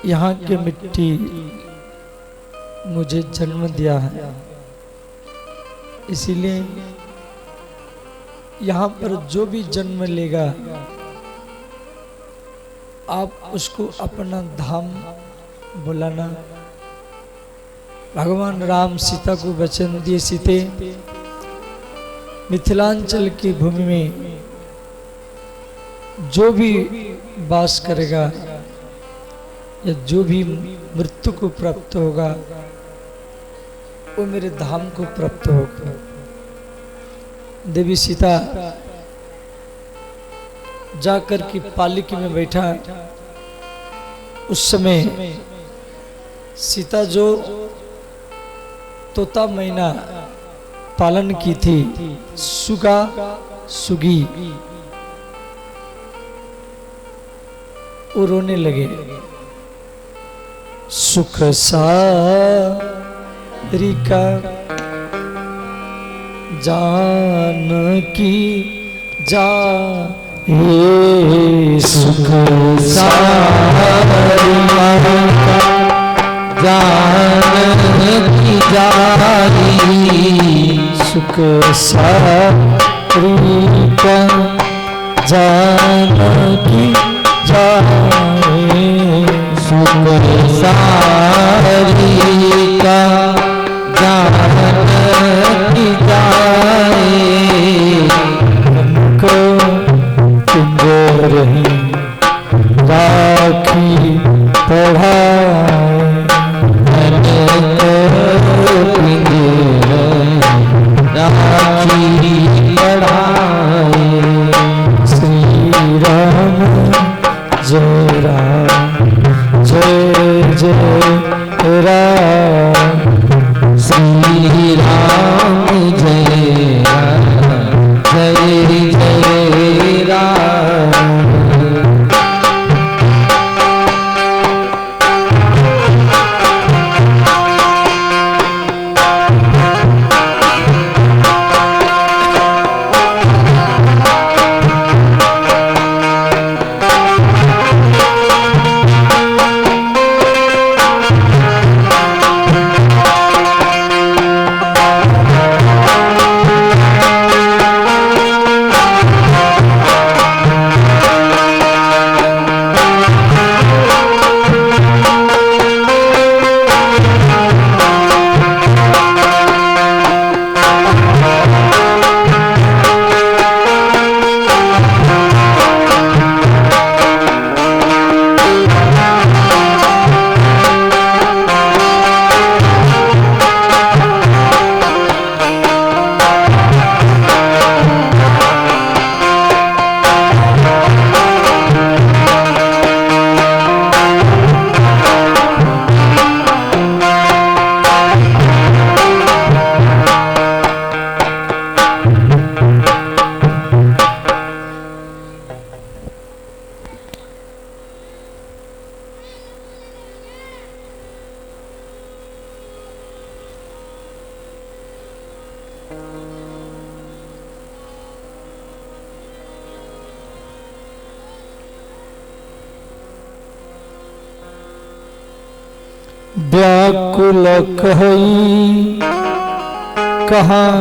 यहाँ की मिट्टी मुझे जन्म दिया है, इसीलिए यहाँ पर जो भी जन्म लेगा आप उसको अपना धाम बुलाना। भगवान राम सीता को वचन दिए, सीते मिथिलांचल की भूमि में जो भी वास करेगा या जो भी मृत्यु को प्राप्त होगा वो मेरे धाम को प्राप्त होगा। देवी सीता जाकर की पालिकी में बैठा, उस समय सीता जो तोता मैना पालन की थी, सुगा सुगी, वो रोने लगे। सुख सारिका जानकी जाए, सुख सारिका जानकी जाए, सुख सारिका जानकी जाए, सुख सारिका जानकी जाए, हमको रही राखी पढ़ाए, राखी पढ़ाए। श्री राम जय राम जय जय राम, श्री राम जय राम जय जय राम। व्याकुल कही कहाँ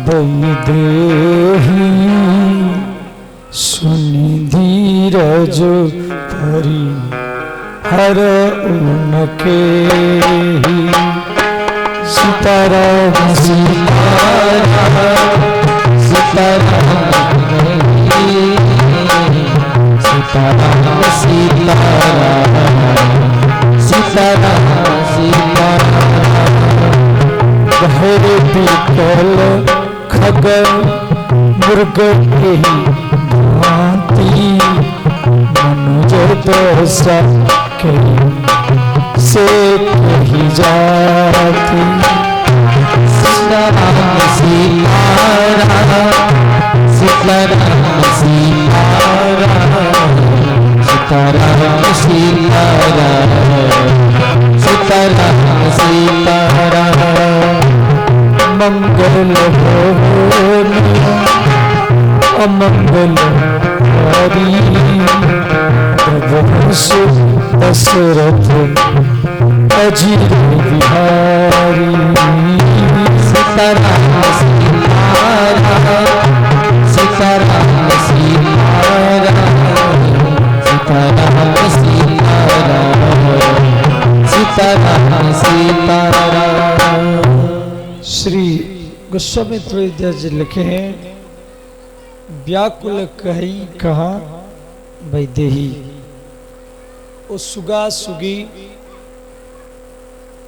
बैदेही, सुनि धीरज धरि हर उनके ही। सीताराम सीताराम सीताराम सीताराम सीताराम सीताराम सीताराम। बहर बिकल खगर मृग के भांति, मनुज दशा के से कही जाती। सीताराम सीताराम सीताराम सीताराम सीताराम सीताराम सीताराम। मंगल हो अमंगल हरि, प्रभु दशरथ दशरथ अजीर बिहारी। सीताराम सीताराम सीताराम सीताराम सीताराम सीताराम सीताराम सीताराम। श्री गोस्वामी तुलसीदास जी लिखे हैं, व्याकुल कहीं कहाँ वैदेही। वो सुगा सुगी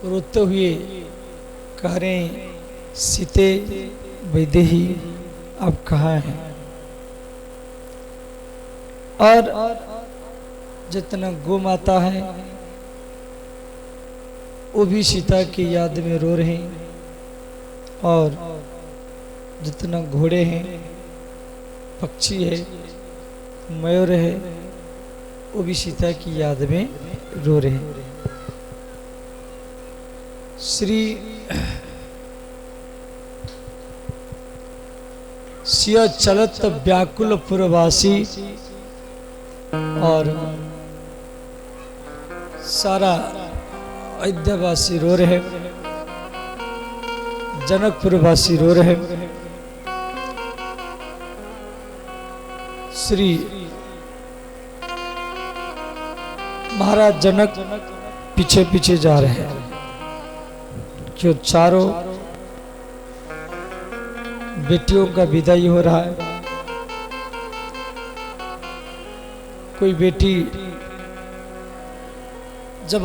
रोते हुए कह रहे हैं, सीते वैदेही आप कहाँ हैं। और जितना गौ माता है वो भी सीता की याद में रो रहे हैं, और जितना घोड़े हैं, पक्षी है, मयूर है, वो भी सीता की याद में रो रहे हैं। श्री सिया चलत व्याकुल पुरवासी, और सारा अयोध्यावासी रो रहे, जनकपुरवासी रो रहे। श्री महाराज जनक पीछे पीछे जा रहे हैं, क्यों चारों बेटियों का विदाई हो रहा है। कोई बेटी जब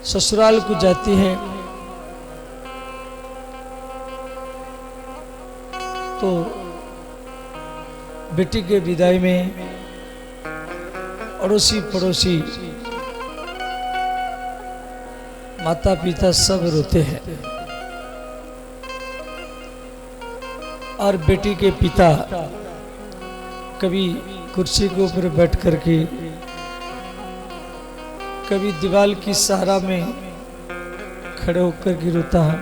ससुराल को जाती है तो बेटी के विदाई में अड़ोसी पड़ोसी माता पिता सब रोते हैं, और बेटी के पिता कभी कुर्सी के ऊपर बैठ करके, कभी दीवार की सहारा में खड़े होकर के रोता है।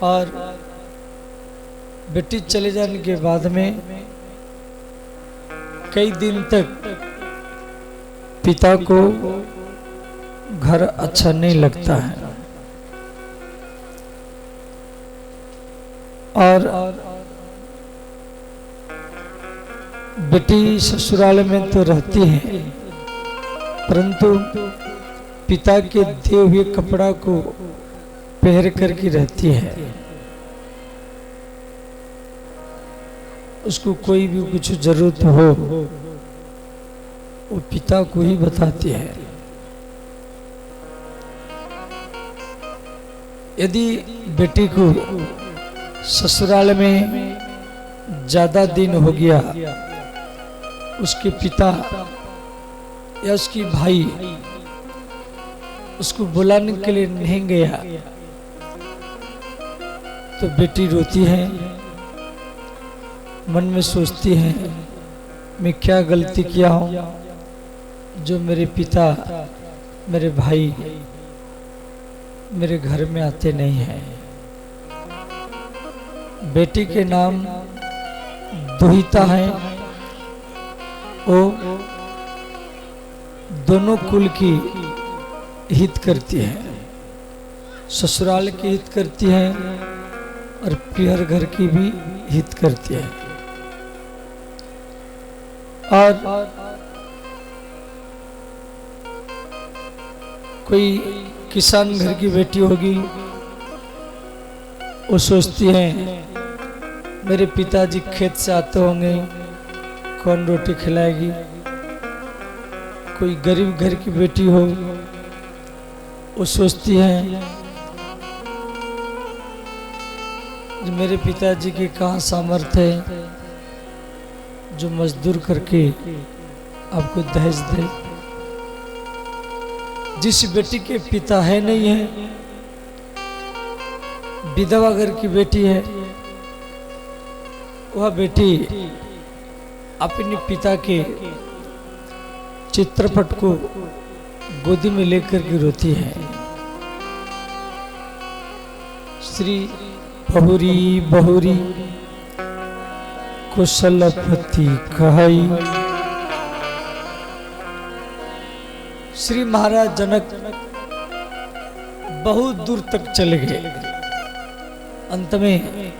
और बेटी चले जाने के बाद में कई दिन तक पिता को घर अच्छा नहीं लगता है, और बेटी ससुराल में तो रहती है, परंतु पिता के दिए हुए कपड़ा को पहन करके रहती है। उसको कोई भी कुछ जरूरत हो वो पिता को ही बताती है। यदि बेटी को ससुराल में ज्यादा दिन हो गया, उसके पिता या उसकी भाई उसको बुलाने के लिए नहीं गया, तो बेटी रोती है, मन में सोचती है मैं क्या गलती किया हूँ जो मेरे पिता मेरे भाई मेरे घर में आते नहीं हैं। बेटी के नाम दुहिता है, वो दोनों कुल की हित करती है, ससुराल की हित करती है और पियर घर की भी हित करती है। और कोई किसान घर की बेटी होगी, वो सोचती है मेरे पिताजी खेत से आते होंगे, कौन रोटी खिलाएगी। कोई गरीब घर की बेटी हो, वो सोचती है मेरे पिताजी के कहाँ सामर्थ्य है जो मजदूर करके आपको दहेज दे। जिस बेटी के पिता है नहीं है, विधवा घर की बेटी है, वह बेटी अपने पिता के चित्रपट को गोदी में लेकर के रोती है। श्री बहुरी बहुरी कुशलपति कहाई, श्री महाराज जनक बहुत दूर तक चले गए। अंत में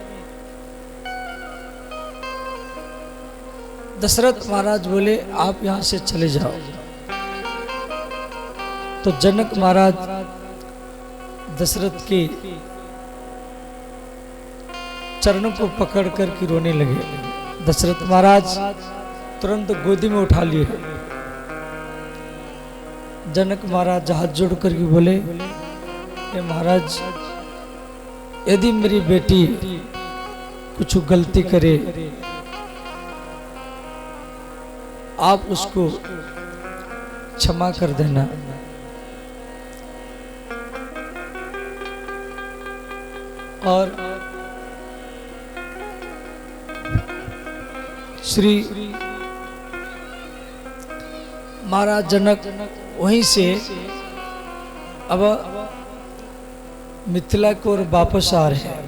दशरथ महाराज बोले आप यहां से चले जाओ। तो जनक महाराज दशरथ के चरणों को पकड़ कर के रोने लगे। दशरथ महाराज तुरंत गोदी में उठा लिए। जनक महाराज हाथ जोड़ कर के बोले महाराज यदि मेरी बेटी कुछ गलती करे आप उसको क्षमा कर देना। और श्री महाराज जनक वहीं से अब मिथिला की ओर वापस आ रहे हैं।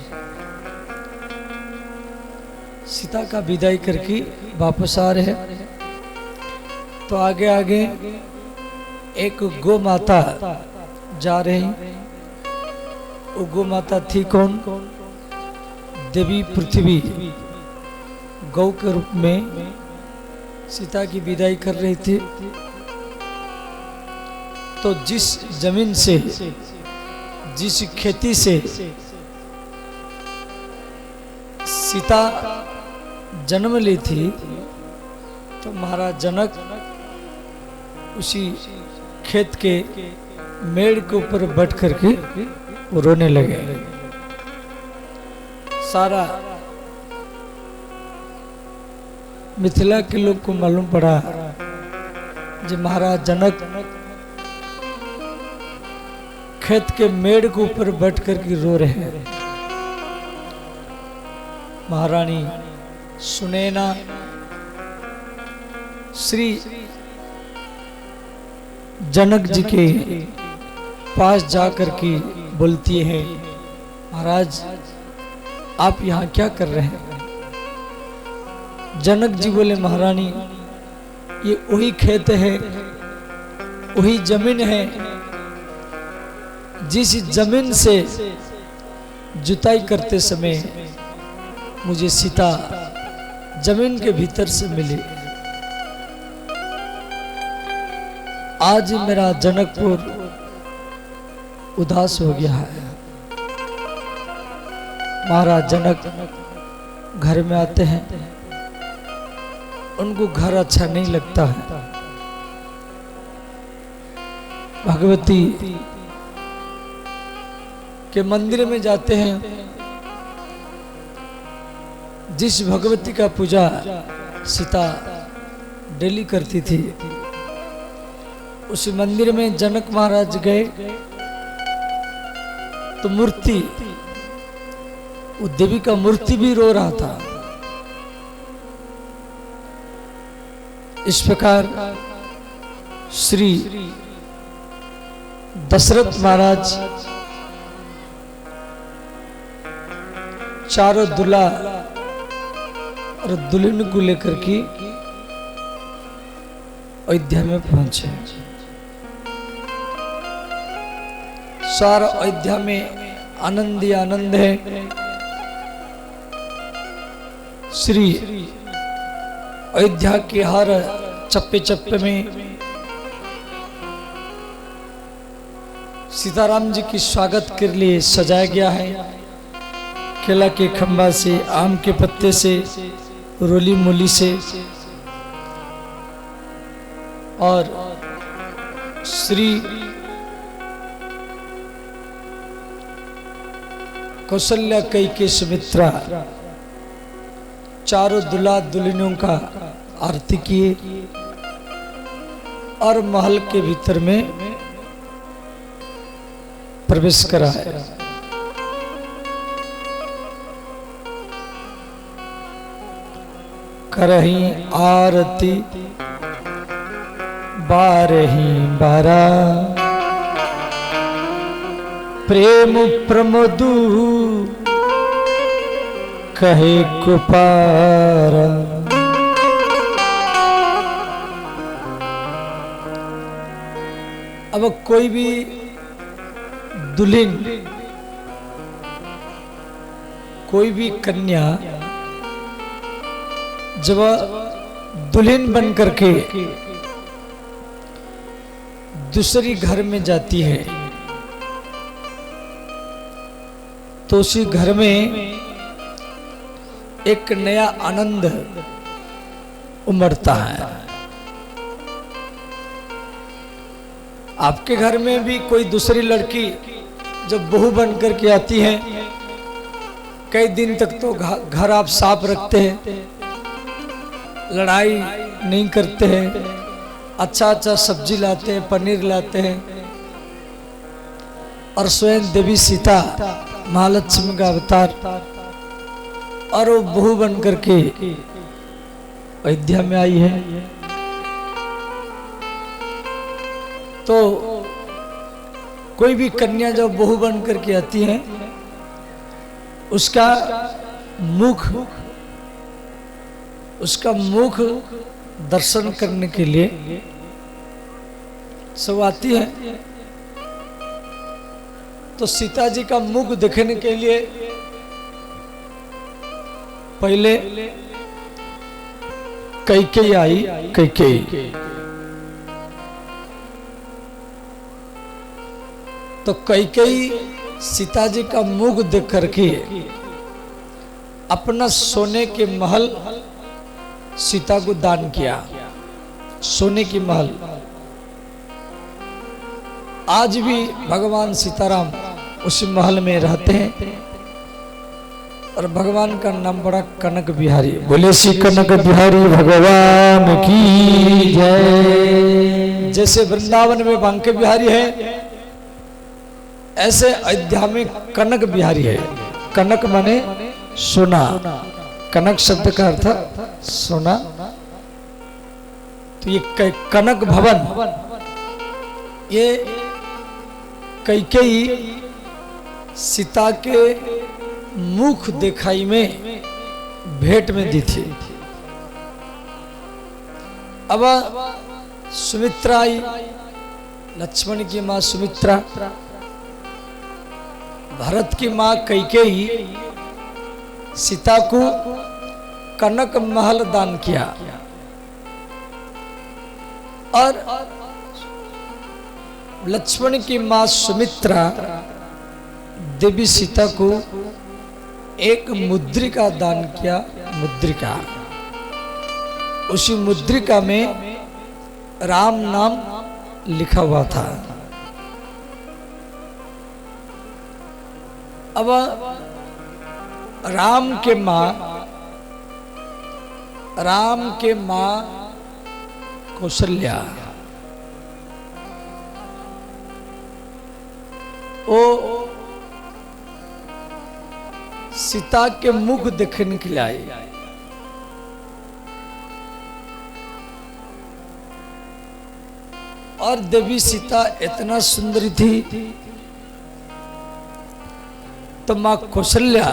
सीता का विदाई करके वापस आ रहे हैं। तो आगे आगे एक गौ माता जा रही। वो गौ माता थी कौन? देवी पृथ्वी गौ के रूप में सीता की विदाई कर रही थी। तो जिस जमीन से जिस खेती से सीता जन्म ली थी तो महाराज जनक उसी खेत के मेड़ के ऊपर बैठ करके रोने लगे। सारा मिथिला के लोग को मालूम पड़ा जो महाराज जनक खेत के मेड़ के ऊपर बैठ कर के रो रहे हैं। महारानी सुनैना श्री जनक जी के पास जाकर के बोलती है महाराज आप यहाँ क्या कर रहे हैं? जनक जी बोले महारानी ये वही खेत है वही जमीन है जिस जमीन से जुताई करते समय मुझे सीता जमीन के भीतर से मिली। आज मेरा जनकपुर उदास हो गया है। महाराज जनक घर में आते हैं उनको घर अच्छा नहीं लगता है। भगवती के मंदिर में जाते हैं। जिस भगवती का पूजा सीता डेली करती थी उस मंदिर में जनक महाराज गए तो मूर्ति वो देवी का मूर्ति भी रो रहा था। इस प्रकार श्री दशरथ महाराज चारों दूल्हा और दुल्हन को लेकर के अयोध्या में पहुंचे। सारा अयोध्या में आनंद ही आनंद है। श्री अयोध्या के हर चप्पे चप्पे में सीताराम जी की स्वागत के लिए सजाया गया है। केला के खंबा से, आम के पत्ते से, रोली मूली से और श्री कौशल्या कैकेयी सुमित्रा चारों दुल्हा दुल्हनों का आरती किए और महल के भीतर में प्रवेश कराया। करही आरती बारही बारा प्रेम प्रमोदु कहे कुपारा। अब कोई भी दुल्हन, कोई भी कन्या जब दुल्हन बन करके दूसरी घर में जाती है तो उसी घर में एक नया आनंद उमड़ता है। आपके घर में भी कोई दूसरी लड़की जब बहू बन करके आती है, कई दिन तक तो घर आप साफ रखते हैं, लड़ाई नहीं करते हैं, अच्छा अच्छा सब्जी लाते हैं, पनीर लाते हैं, और स्वयं देवी सीता महालक्ष्मी का अवतार, और वो बहू बन करके अयोध्या में आई है। तो कोई भी कन्या जब बहू बन करके आती है, उसका मुख दर्शन करने के लिए सब आती है। तो सीता जी का मुख देखने के लिए पहले कैकेयी आई। कैकेयी तो कैकेयी सीता जी का मुख देख करके अपना सोने के महल सीता को दान किया। सोने की महल आज भी भगवान सीताराम उस महल में रहते हैं, और भगवान का नाम बड़ा कनक बिहारी। बोले श्री कनक बिहारी भगवान की जय। जैसे वृंदावन में बांके बिहारी है, ऐसे अयोध्या में कनक बिहारी है। कनक माने सोना, कनक शब्द का अर्थ सोना। तो ये कनक भवन, ये कैकेयी सीता के मुख दिखाई में भेंट में दी थी। अब सुमित्रा आई, लक्ष्मण की मां सुमित्रा, भरत की मां कैकेयी सीता को कनक महल दान किया, और लक्ष्मण की मां सुमित्रा देवी सीता को एक मुद्रिका दान किया। मुद्रिका, उसी मुद्रिका में राम नाम लिखा हुआ था। अब राम के मां कौशल्या, वो सीता के मुख देखने के लिए आई। और देवी सीता इतना सुंदरी थी, तो मां कौशल्या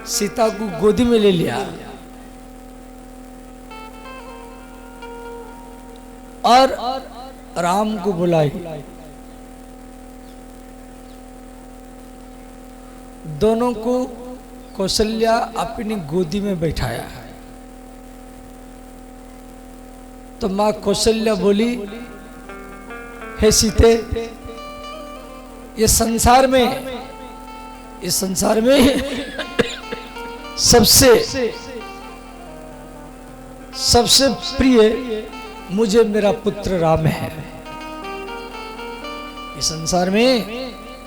सीता को गोदी में ले लिया, और राम को बुलाई। दोनों को कौशल्या अपनी गोदी में बैठाया। तो मां कौशल्या बोली, हे सीते, ये संसार में सबसे प्रिय मुझे मेरा पुत्र राम है। इस संसार में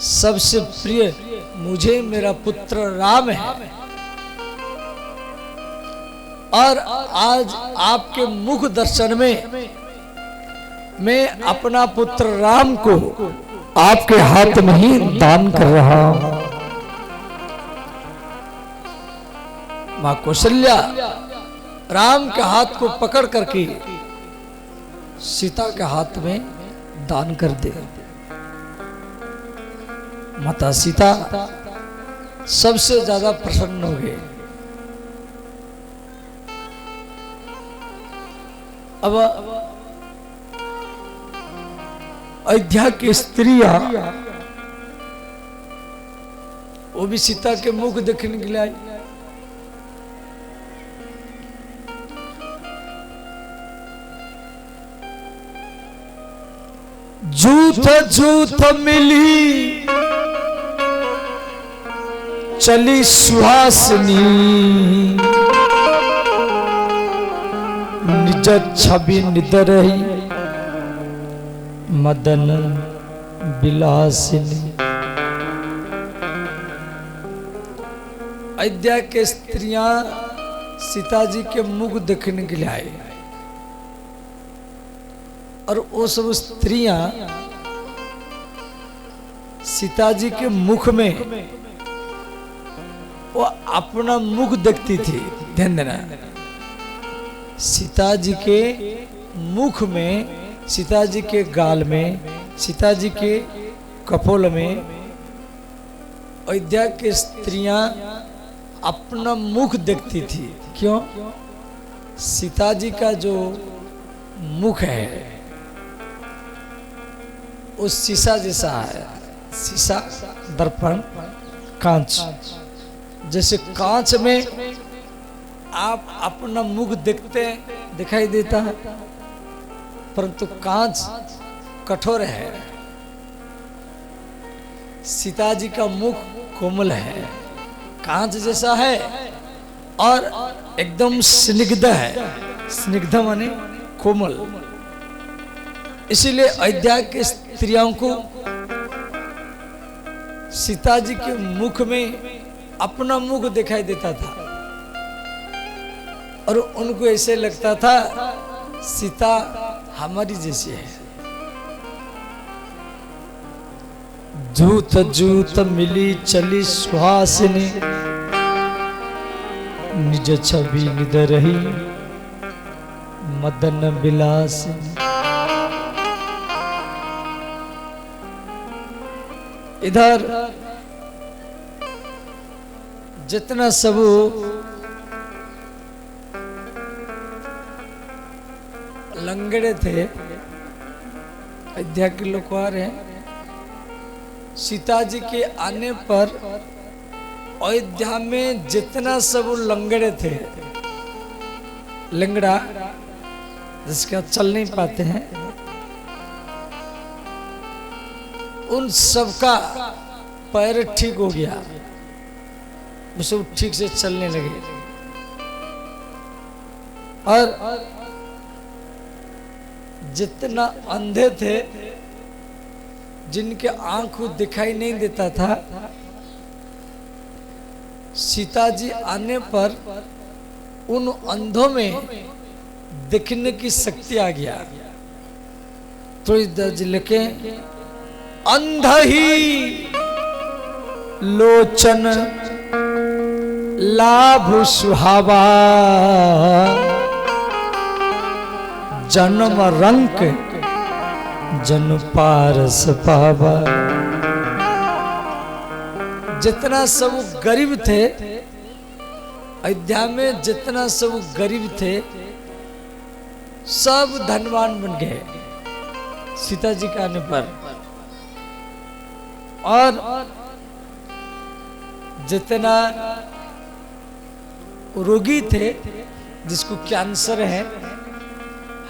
सबसे प्रिय मुझे मेरा पुत्र राम है, और आज आपके मुख दर्शन में मैं अपना पुत्र राम को आपके हाथ में ही दान कर रहा हूं। मां कौशल्या राम के हाथ को पकड़ करके सीता के हाथ में दान कर दे। माता सीता सबसे ज्यादा प्रसन्न हो गए। अब अयोध्या की स्त्रियां वो भी सीता के मुख देखने के लिए आई। जूथ जूथ मिली चली सुहासिनी, निज छवि निदरही मदन विलासिनी। अयोध्या के स्त्रियां सीता जी के मुख देखने के लिए आई और वो सब स्त्रियां सीता जी के मुख में वो अपना मुख देखती थी। ध्यान देना, सीता जी के मुख में, सीता जी के गाल में, सीता जी के कपोल में अयोध्या की स्त्रियां अपना मुख देखती थी। क्यों? सीता जी का जो मुख है वो शीशा जैसा है। शीशा, दर्पण, कांच। जैसे कांच में आप अपना मुख देखते दिखाई देता है, परंतु कांच कठोर है। सीता जी का मुख कोमल है, कांच जैसा है और एकदम स्निग्ध है। स्निग्ध माने कोमल। इसीलिए अयोध्या के स्त्रियों को सीता जी के मुख में अपना मुख दिखाई देता था और उनको ऐसे लगता था सीता हमारी जैसी है। जूत जूत मिली चली सुहासिनी, निज छवि निदरही मदन विलासिनी। इधर जितना सब लंगड़े थे, अयोध्या के लोग आ रहे हैं। सीता जी के आने पर अयोध्या में जितना सब लंगड़े थे, लंगड़ा जिसका चल नहीं पाते हैं, उन सबका पैर ठीक हो गया, वो सब ठीक से चलने लगे। और जितना अंधे थे, जिनके आंख को दिखाई नहीं देता था, सीता जी आने पर उन अंधों में देखने की शक्ति आ गया। तो इस लिखे अंध ही लोचन लाभ सुहावा, जन्म रंक जन पारस पावा। जितना सब गरीब थे अयोध्या में, जितना सब गरीब थे सब धनवान बन गए सीता जी के आने पर। और जितना रोगी थे, जिसको कैंसर है,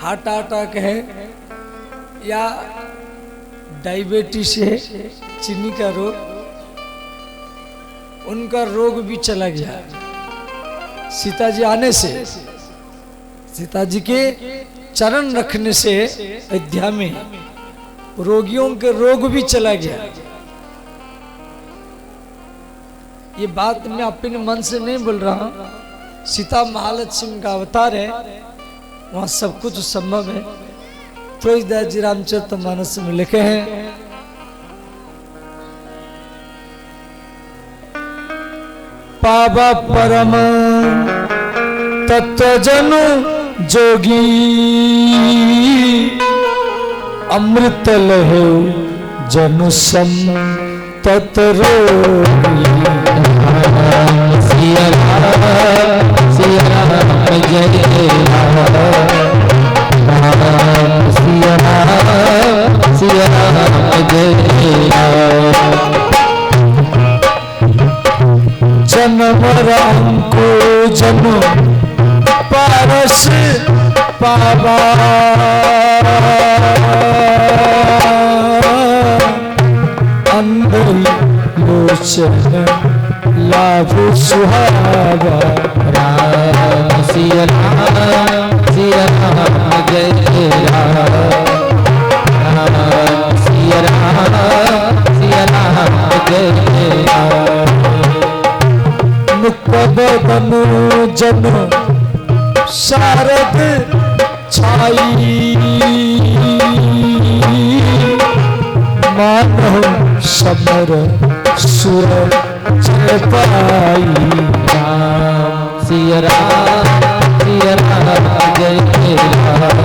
हार्ट अटैक है या डायबिटीज है, चीनी का रोग, उनका रोग भी चला गया सीता जी आने से। सीता जी के चरण रखने से अयोध्या में रोगियों के रोग भी चला गया। ये बात मैं अपने मन से नहीं बोल रहा हूं, सीता महालक्ष्मी का अवतार है, वहां सब कुछ संभव है। तुलसीदास जी रामचरितमानस में लिखे हैं, पावा परम तत्व जनु जोगी, अमृत लहे जनु सम तत्रोगी। सिया राम जय राम, सिया राम बाबा अंधरी लोचन लाभ सुहावा। राम सिया राम जय जय राम। राम सिया राम जय जय राम। मुकदम जन शारद छाई मानव समर सुर जय पाई। राम सिया राम जय जय राम।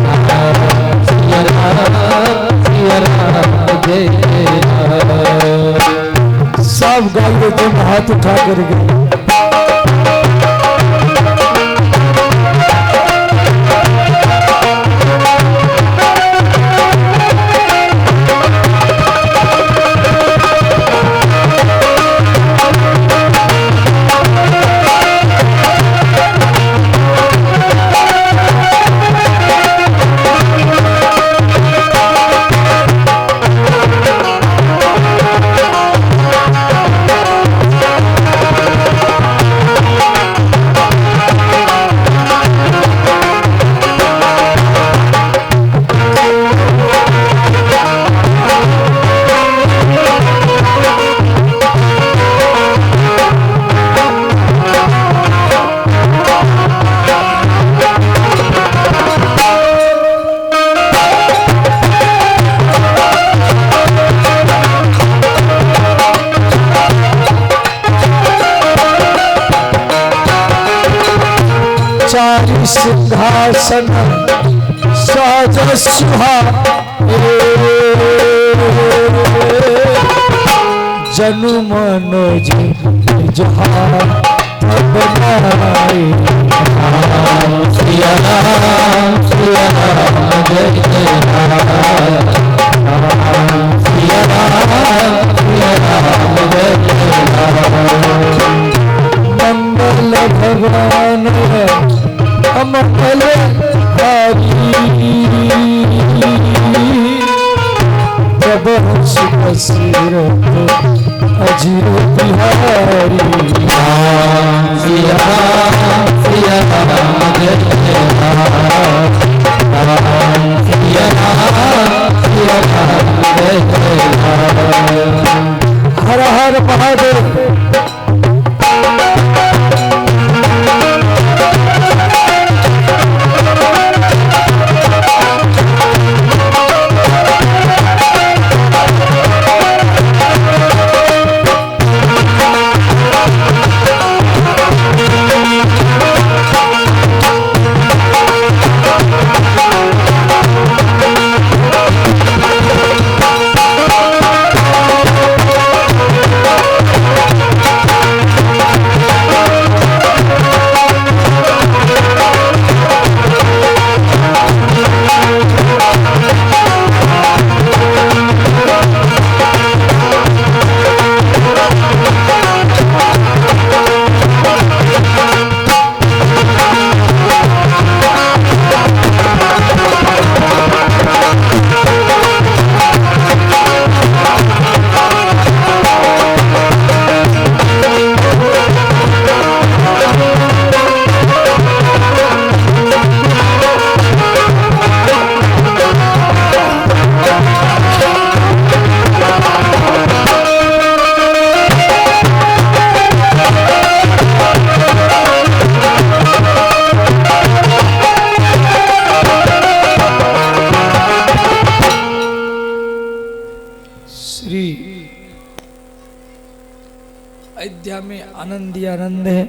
राम सिया राम जय जय राम। सब गाइए तुम हाथ उठा कर गए। सिंहासन साज सुहा जनु मनोज जहाँ बनाए। सिया राम जय जय राम। सिया राम जय जय राम। मंगल भगवान मंगल हरि जब सुखसीरत अजीर बिहारी। सिया राम जय जय राम। सिया राम जय जय राम। हर हर महादेव। अयोध्या में आनंद ही आनंद है।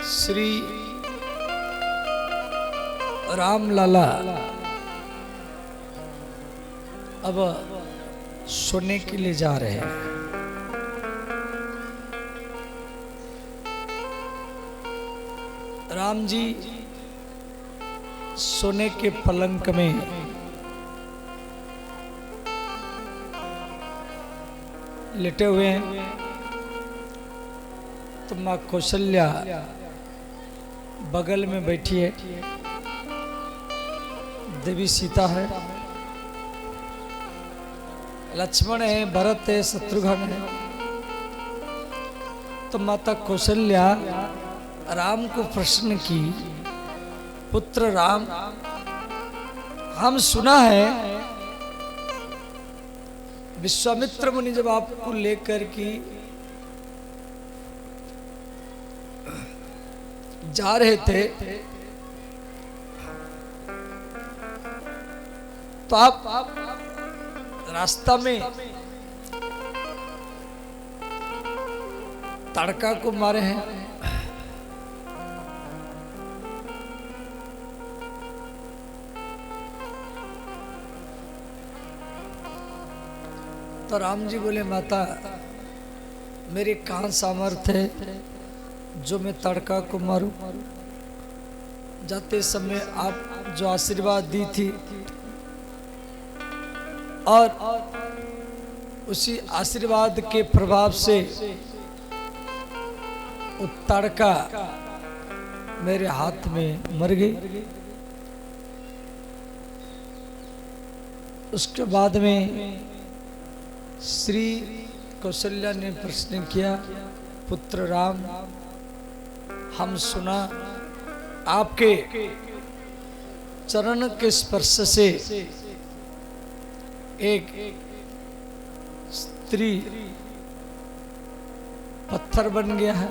श्री रामलला अब सोने के लिए जा रहे हैं। राम जी सोने के पलंग में लेटे हुए हैं तो मां कौशल्या बगल में बैठी है देवी सीता है, लक्ष्मण है, भरत है, शत्रुघ्न है। तो माता कौशल्या राम को प्रश्न की, पुत्र राम, हम सुना है विश्वामित्र मुनि जब आपको लेकर की जा रहे थे तो आप रास्ता में तड़का को मारे हैं। तो राम जी बोले, माता मेरे कहाँ सामर्थ्य है जो मैं तड़का को मारूं? जाते समय आप जो आशीर्वाद दी थी और उसी आशीर्वाद के प्रभाव से वो तड़का मेरे हाथ में मर गई। उसके बाद में श्री कौशल्या ने प्रश्न किया, पुत्र राम, हम सुना आपके चरण के स्पर्श से एक स्त्री पत्थर बन गया है।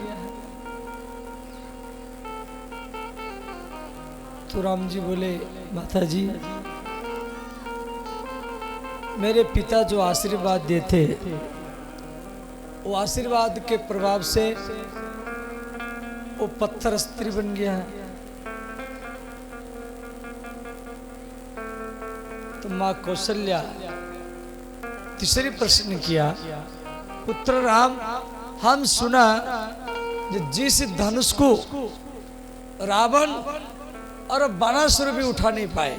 तो राम जी बोले, माता जी मेरे पिता जो आशीर्वाद दिए थे वो आशीर्वाद के प्रभाव से वो पत्थर स्त्री बन गया है। तो मां कौशल्या तीसरी प्रश्न किया, पुत्र राम, हम सुना जिस धनुष को रावण और बाणासुर भी उठा नहीं पाए,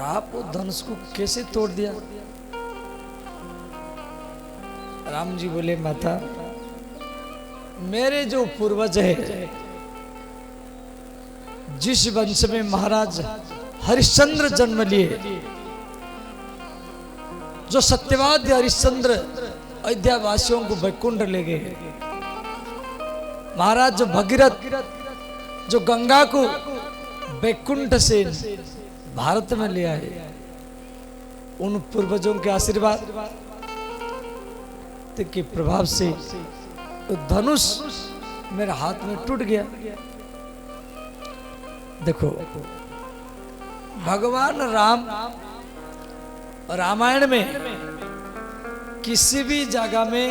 आप वो धनुष को कैसे तोड़ दिया? राम जी बोले, माता मेरे जो पूर्वज है, जिस वंश में महाराज हरिश्चंद्र जन्म लिए, जो सत्यवादी हरिश्चंद्र अयोध्या वासियों को वैकुंठ ले गए, महाराज जो भगीरथ जो गंगा को वैकुंठ से भारत में ले आए, उन पूर्वजों के आशीर्वाद के प्रभाव से तो धनुष मेरे हाथ में टूट गया। देखो, भगवान राम रामायण में किसी भी जगह में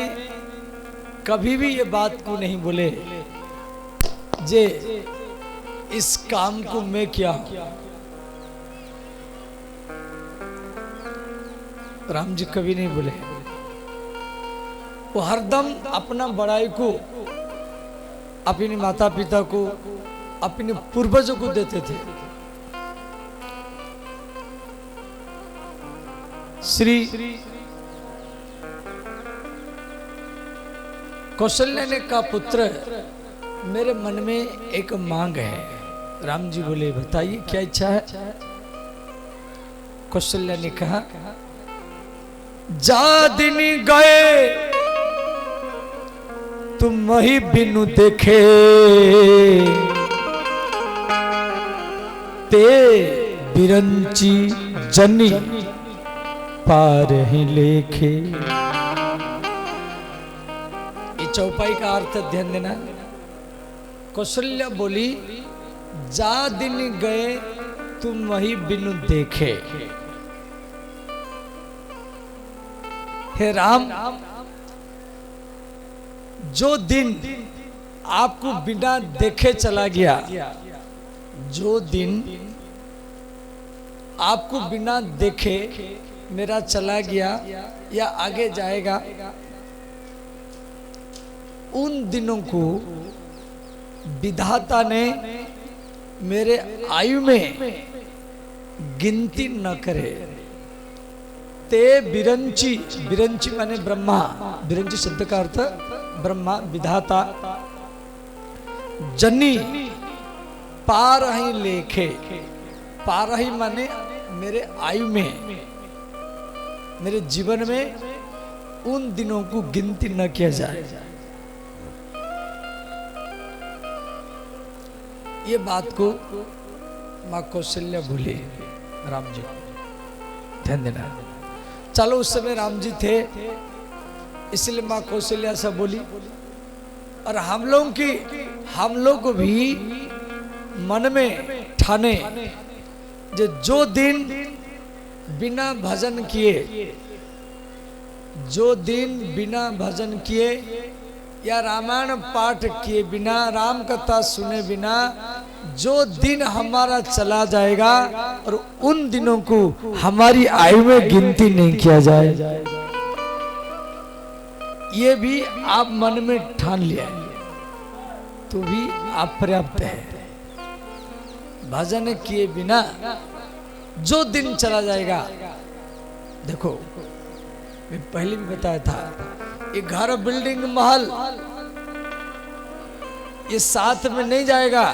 कभी भी ये बात को नहीं बोले जे इस काम को मैं किया। राम जी कभी नहीं बोले, वो हरदम अपना बड़ाई को अपने माता पिता को, अपने पूर्वजों को देते थे। श्री कौशल्या ने कहा, पुत्र मेरे मन में एक मांग है। राम जी बोले, बताइए क्या इच्छा है? कौशल्या ने कहा, जा दिन गए तुम वही बिनु देखे, ते बिरंची जनी पार ही लेखे। ये चौपाई का अर्थ ध्यान देना। कौशल्या बोली, जा दिन गए तुम वही बिनु देखे। हे राम, जो दिन आपको बिना देखे चला गया, जो दिन आपको बिना देखे मेरा चला गया या आगे जाएगा, उन दिनों को विधाता ने मेरे आयु में गिनती न करे। ते बिरंची, बिरंची माने ब्रह्मा, बिरंची शब्द का अर्थ ब्रह्मा विधाता, जनी पार ही लेखे, पार ही माने मेरे आयु में, मेरे जीवन में उन दिनों को गिनती न किया जाए। ये बात को माँ कौशल्या बोली राम जी, ध्यान देना। चलो उस समय राम जी थे इसलिए माँ कौशल्या से बोली, और हम लोग भी मन में ठाने जो दिन बिना भजन किए, जो दिन बिना भजन किए या रामायण पाठ किए बिना, राम कथा सुने बिना जो दिन हमारा चला जाएगा और उन दिनों को हमारी आयु में गिनती नहीं किया जाए, ये भी आप मन में ठान लिया तो भी आप पर्याप्त है। भजन किए बिना जो दिन चला जाएगा, देखो मैं पहले भी बताया था, ये घर बिल्डिंग महल ये साथ में नहीं जाएगा,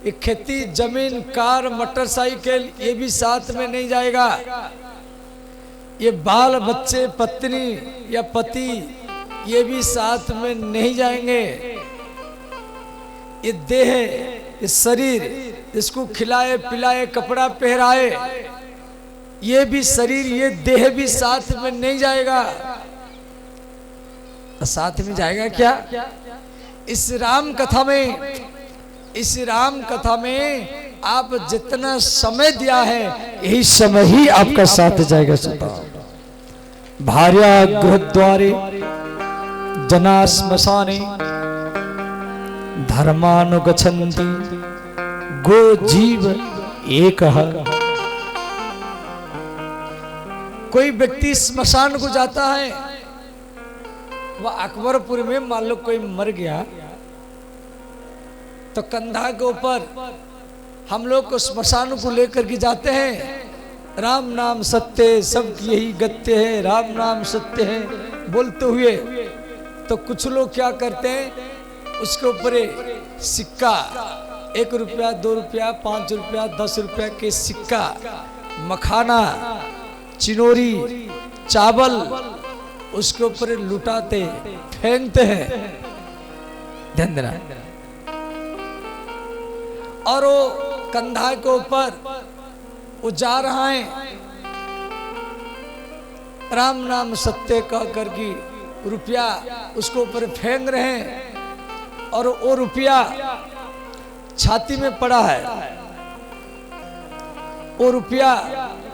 ये खेती जमीन कार मोटरसाइकिल ये भी साथ में नहीं जाएगा, ये बाल बच्चे पत्नी या पति ये भी साथ में नहीं जाएंगे, ये देह ये शरीर इसको खिलाए पिलाए कपड़ा पहराए ये भी शरीर ये देह भी साथ में नहीं जाएगा। साथ में जाएगा क्या? इस राम कथा में, इस राम कथा में आप जितना समय दिया है यही समय ही आपका साथ जाएगा। सुता भार्या गृहद्वारे जना श्मशाने धर्मानुगच्छन्ति गो जीव एकः। कोई व्यक्ति श्मशान को जाता है, वह अकबरपुर में मान लो कोई मर गया तो कंधा के ऊपर हम लोग को श्मशान को लेकर के जाते हैं, राम नाम सत्य सब यही गत्य है, राम नाम सत्य है बोलते हुए। तो कुछ लोग क्या करते हैं, उसके ऊपर सिक्का 1 रुपया 2 रुपया 5 रुपया 10 रुपया के सिक्का, मखाना चिनोरी चावल उसके ऊपर लुटाते फेंकते हैं, ध्यान देना। और वो कंधा के ऊपर वो जा रहा है, राम नाम सत्य कह कर की रुपया उसके ऊपर फेंक रहे हैं, और वो रुपया छाती में पड़ा है, वो रुपया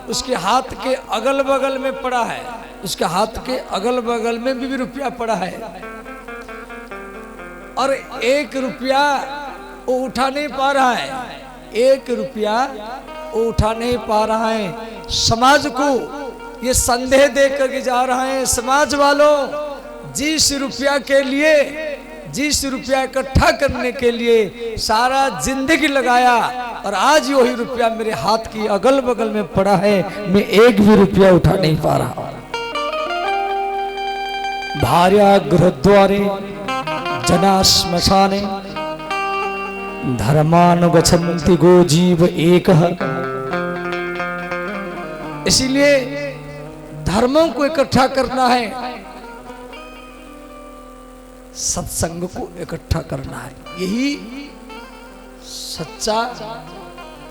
उसके हाथ के अगल बगल में पड़ा है, उसके हाथ के अगल बगल में भी रुपया पड़ा है, और 1 रुपया वो उठा नहीं पा रहा है, 1 रुपया वो उठा नहीं पा रहा है। समाज को ये संदेह दे करके जा रहा है, समाज वालों जिस रुपया के लिए, जिस रुपया इकट्ठा करने के लिए सारा जिंदगी लगाया और आज वही रुपया मेरे हाथ की अगल बगल में पड़ा है, मैं 1 भी रुपया उठा नहीं पा रहा। भार्या गृहद्वारे जना श्मशाने धर्मानुगच्छन्ति गो जीव एकः। इसीलिए धर्मों को इकट्ठा करना है, सत्संग को इकट्ठा करना है, यही सच्चा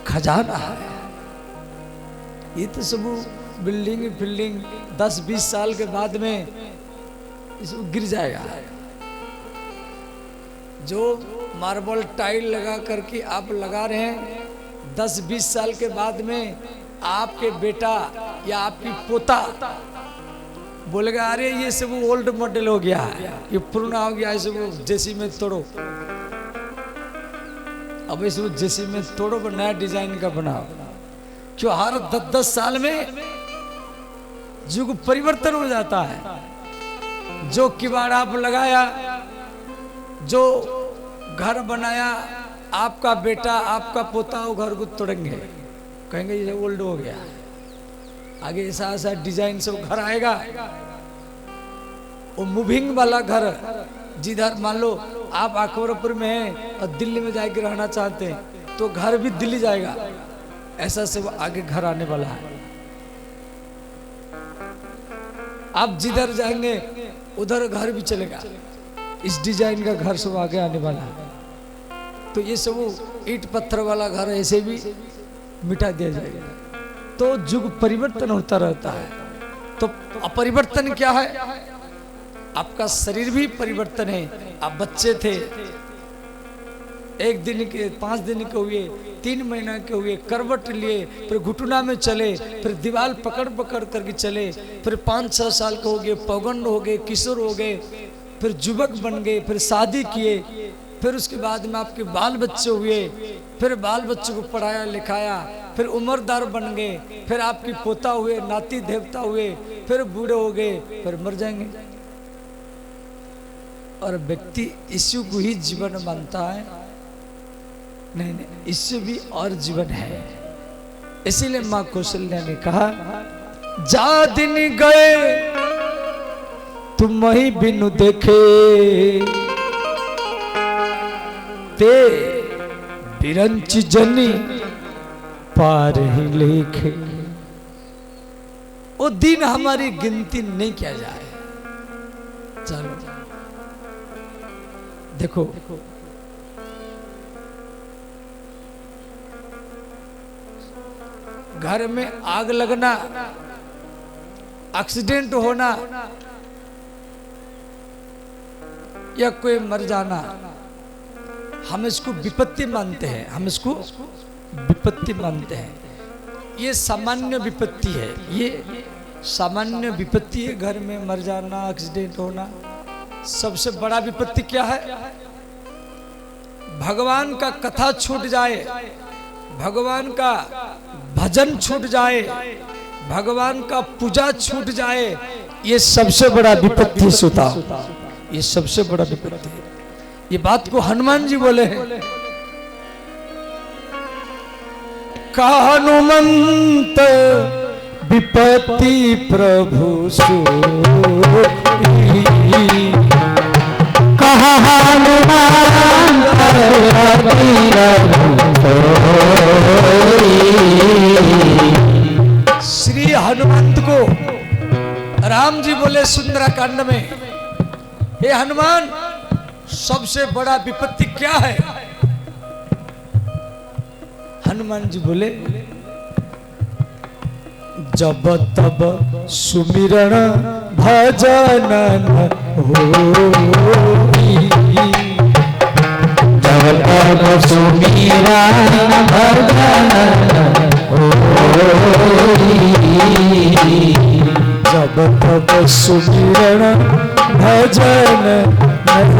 खजाना है। ये तो सब बिल्डिंग फिल्डिंग 10-20 साल के बाद में इसमें गिर जाएगा। जो मार्बल टाइल लगा करके आप लगा रहे हैं, 10-20 साल के बाद में आपके बेटा या आपकी पोता बोलेगा अरे ये सब ओल्ड मॉडल हो गया है, ये पुराना हो गया है, सब जेसी में तोड़ो, अब इस जेसी में तोड़ो पर नया डिजाइन का बनाओ। क्यों? हर 10-10 साल में युग परिवर्तन हो जाता है। जो किवाड़ आप लगाया, जो घर बनाया, आपका बेटा आपका पोता वो घर को तोड़ेंगे, कहेंगे ये ओल्ड हो गया, आगे ऐसा ऐसा डिजाइन सब घर आएगा। वो मूविंग वाला घर जिधर मान लो आप अकबरपुर में हैं और दिल्ली में जाके रहना चाहते हैं तो घर भी दिल्ली जाएगा, ऐसा से वो आगे घर आने वाला है। आप जिधर जाएंगे उधर घर भी चलेगा, इस डिजाइन का घर सब आगे आने वाला है। तो ये सब ईंट पत्थर वाला घर ऐसे भी मिटा दिया जाएगा। तो युग परिवर्तन होता रहता है। तो अपरिवर्तन क्या है? आपका शरीर भी परिवर्तन है। आप बच्चे थे, 1 दिन के 5 दिन के हुए, 3 महीना के हुए, करवट लिए, फिर घुटना में चले, फिर दीवार पकड़ पकड़ करके चले, फिर 5-6 साल के हो गए, पौगंड हो गए, किशोर हो गए, फिर युवक बन गए, फिर शादी किए, फिर उसके बाद में आपके बाल बच्चे हुए, फिर बाल बच्चों को पढ़ाया लिखाया, फिर उम्रदार बन गए, फिर आपकी पोता हुए, नाती देवता हुए, फिर बूढ़े हो गए, फिर मर जाएंगे। और व्यक्ति इसी को ही जीवन मानता है। नहीं नहीं, इससे भी और जीवन है। इसीलिए मां कौशल्या ने कहा, जा दिन गए तुम ही बिनु देखे, ते बिरंच जनी पार ही लेखे। वो दिन हमारी गिनती नहीं किया जाए। चलो देखो, घर में आग लगना, एक्सीडेंट होना या कोई मर जाना, हम इसको विपत्ति मानते हैं। हम इसको विपत्ति मानते हैं। ये सामान्य विपत्ति है। ये सामान्य विपत्ति है, घर में मर जाना, एक्सीडेंट होना। सबसे बड़ा विपत्ति क्या है? भगवान का कथा छूट जाए, भगवान का भजन छूट जाए, भगवान का पूजा छूट जाए, ये सबसे बड़ा विपत्ति सुता। ये सबसे बड़ा विपत्ति है। ये बात को हनुमान जी बोले हैं। का हनुमंत विपत्ति प्रभु सोई, कहा हनुमान श्री हनुमंत को राम जी बोले सुंदराकांड में, हे हनुमान, सबसे बड़ा विपत्ति क्या है? हनुमान जी बोले, जब तब सुमिरन भजन होई, जब तब सुमिरन भजन होई, जब तब सुमिरन भजन होई,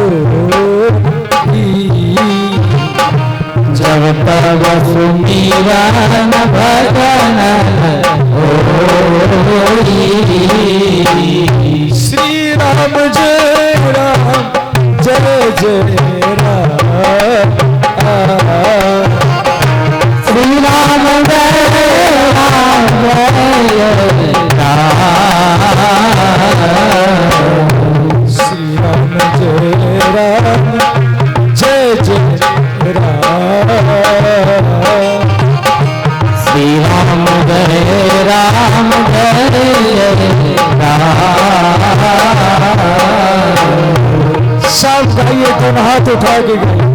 जब तब सुमिरन भजन होई। श्री राम जय राम, जय जय राम, श्री राम जय राम, जय राम, श्री राम जय राम, जय जय राम, श्री राम जय राम, जय राम। सब गाइए, दोनों हाथ उठा के गाइए।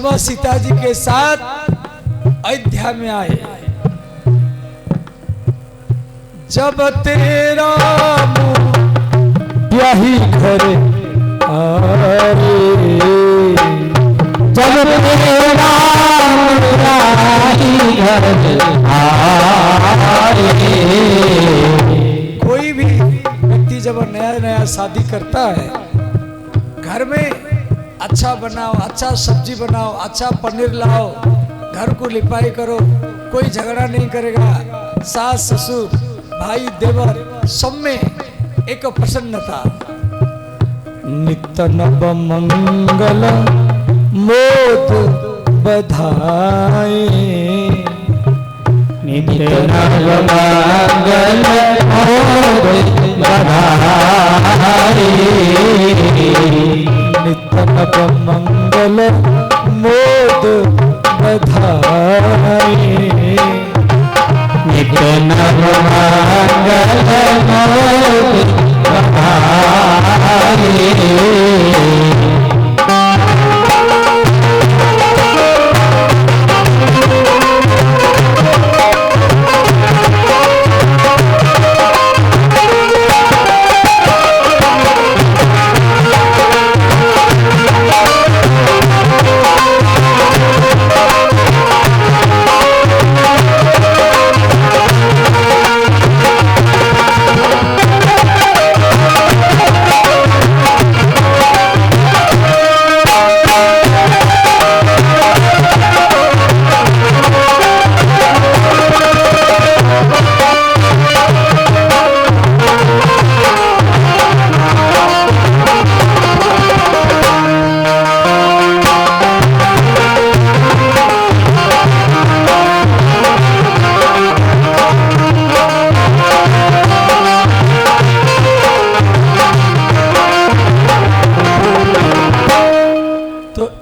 जब सीता जी के साथ अयोध्या में आए, जब तेरा यही घर आए, जब तेरा यही घर आए। कोई भी व्यक्ति जब नया नया शादी करता है, घर में अच्छा बनाओ, अच्छा सब्जी बनाओ, अच्छा पनीर लाओ, घर को लिपाई करो, कोई झगड़ा नहीं करेगा। सास ससुर भाई देवर सब में एक प्रसन्नता। नित्य नव मंगल मोद बधाई, नित्य नव मंगल मोद बधाई। नित्य नव मंगल मोद बधाई, नित्य नव मंगल मोद बधाई।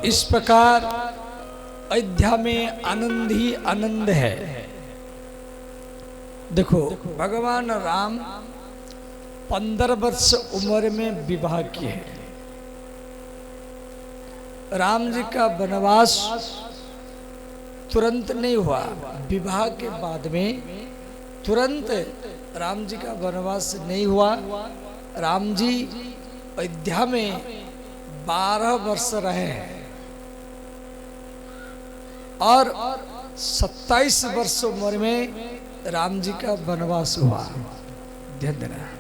इस प्रकार अयोध्या में आनंद ही आनंद है। देखो भगवान राम 15 वर्ष उम्र में विवाह किए। राम जी का वनवास तुरंत नहीं हुआ, विवाह के बाद में तुरंत राम जी का वनवास नहीं हुआ। राम जी अयोध्या में 12 वर्ष रहे हैं और 27 वर्ष उम्र में राम जी का वनवास हुआ। ध्यान देना।